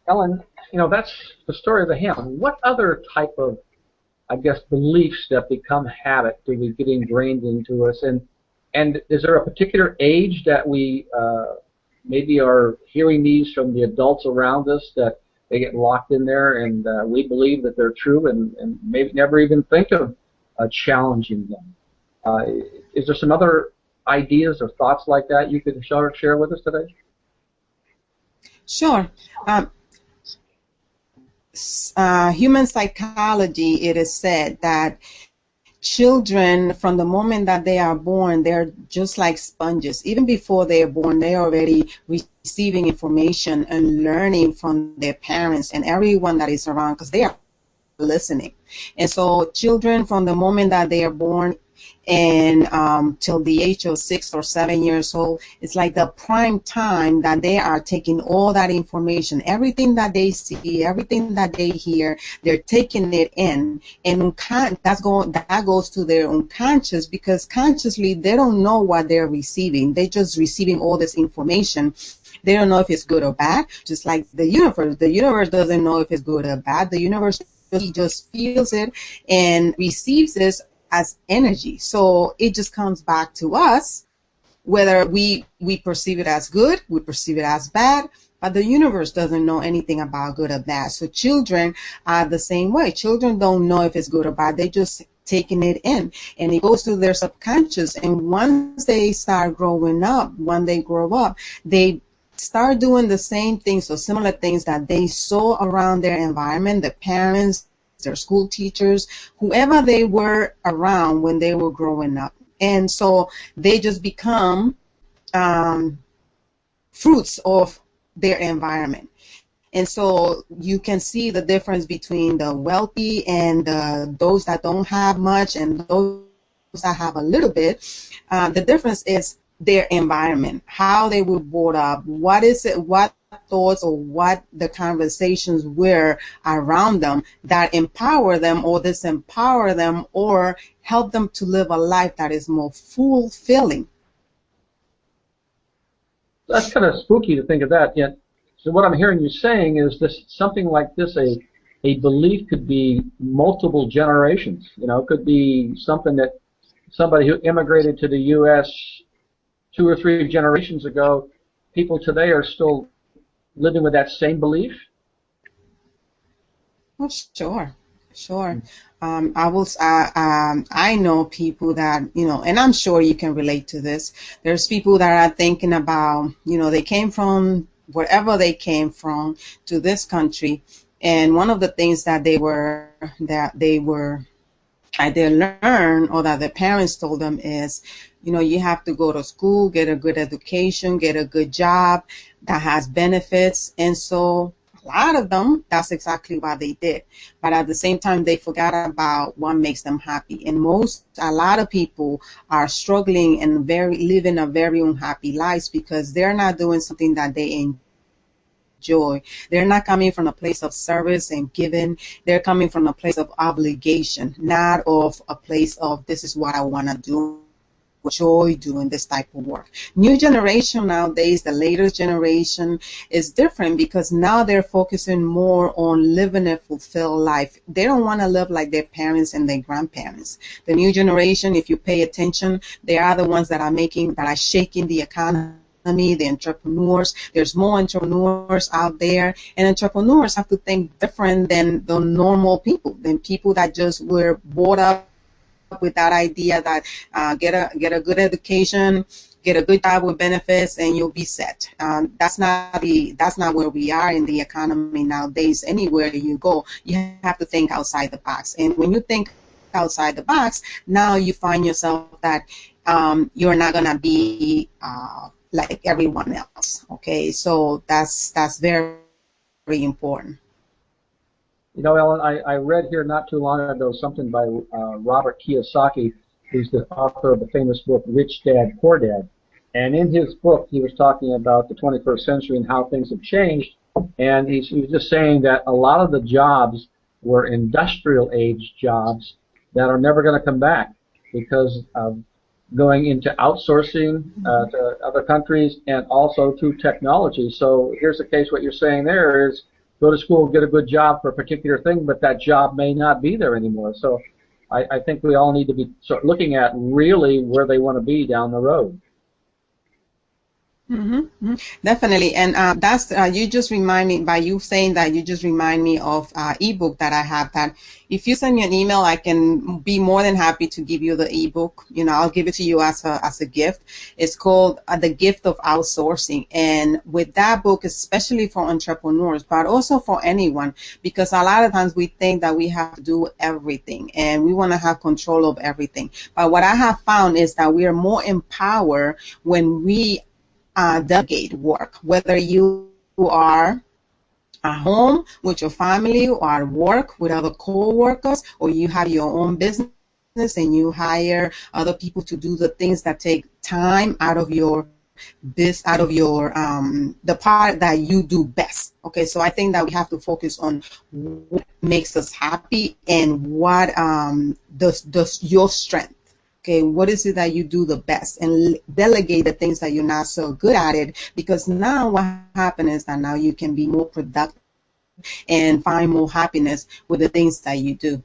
Ellen, that's the story of the ham. What other type of, I guess, beliefs that become habit do we get ingrained into us? And is there a particular age that we maybe are hearing these from the adults around us that they get locked in there and we believe that they're true and maybe never even think of challenging them? Is there some other ideas or thoughts like that you could share with us today? Sure. Human psychology, it is said that children, from the moment that they are born, they're just like sponges. Even before they are born, they're already receiving information and learning from their parents and everyone that is around, because they are listening. And so children, from the moment that they are born and till the age of 6 or 7 years old, it's like the prime time that they are taking all that information, everything that they see, everything that they hear, they're taking it in, and that goes to their unconscious, because consciously they don't know what they're receiving. They're just receiving all this information. They don't know if it's good or bad, just like the universe. The universe doesn't know if it's good or bad. The universe just feels it and receives this as energy. So it just comes back to us, whether we perceive it as good, we perceive it as bad, but the universe doesn't know anything about good or bad. So children are the same way. Children don't know if it's good or bad. They just taking it in, and it goes to their subconscious. And once they start growing up, when they grow up, they start doing the same things or similar things that they saw around their environment, the parents, their school teachers, whoever they were around when they were growing up. And so they just become fruits of their environment. And so you can see the difference between the wealthy and those that don't have much and those that have a little bit. The difference is their environment, how they were brought up, what thoughts or what the conversations were around them that empower them or disempower them or help them to live a life that is more fulfilling. That's kind of spooky to think of that. Yet, so what I'm hearing you saying is this: something like this, a belief could be multiple generations. It could be something that somebody who immigrated to the U.S. 2 or 3 generations ago, people today are still living with that same belief? Well, sure. I know people that, and I'm sure you can relate to this. There's people that are thinking about, they came from wherever they came from to this country, and one of the things that they learned, or that their parents told them, is, you have to go to school, get a good education, get a good job that has benefits. And so a lot of them, that's exactly what they did. But at the same time, they forgot about what makes them happy. And a lot of people are struggling and living a very unhappy lives because they're not doing something that they enjoy. They're not coming from a place of service and giving. They're coming from a place of obligation, not of a place of, this is what I want to do, enjoy doing this type of work. New generation nowadays, the latest generation, is different because now they're focusing more on living a fulfilled life. They don't want to live like their parents and their grandparents. The new generation, if you pay attention, they are the ones that are shaking the economy. The entrepreneurs. There's more entrepreneurs out there, and entrepreneurs have to think different than the normal people, than people that just were brought up with that idea that get a good education, get a good job with benefits, and you'll be set. That's not where we are in the economy nowadays. Anywhere you go, you have to think outside the box. And when you think outside the box, now you find yourself that you're not gonna be like everyone else. Okay, so that's very, very important. Ellen, I read here not too long ago something by Robert Kiyosaki, who's the author of the famous book Rich Dad, Poor Dad. And in his book, he was talking about the 21st century and how things have changed. And he was just saying that a lot of the jobs were industrial age jobs that are never going to come back because of going into outsourcing to other countries and also to technology. So here's the case. What you're saying there is, go to school, get a good job for a particular thing, but that job may not be there anymore. So I think we all need to be sort of looking at really where they want to be down the road. Definitely, and that's you just remind me by you saying that. You just remind me of ebook that I have. That if you send me an email, I can be more than happy to give you the ebook. You know, I'll give it to you as a gift. It's called The Gift of Outsourcing, and with that book, especially for entrepreneurs, but also for anyone, because a lot of times we think that we have to do everything and we want to have control of everything. But what I have found is that we are more empowered when we delegate work, whether you are at home with your family or at work with other co-workers, or you have your own business and you hire other people to do the things that take time out of your the part that you do best. Okay, so I think that we have to focus on what makes us happy and what does your strength. Okay, what is it that you do the best, and delegate the things that you're not so good at it, because now what happens is that now you can be more productive and find more happiness with the things that you do.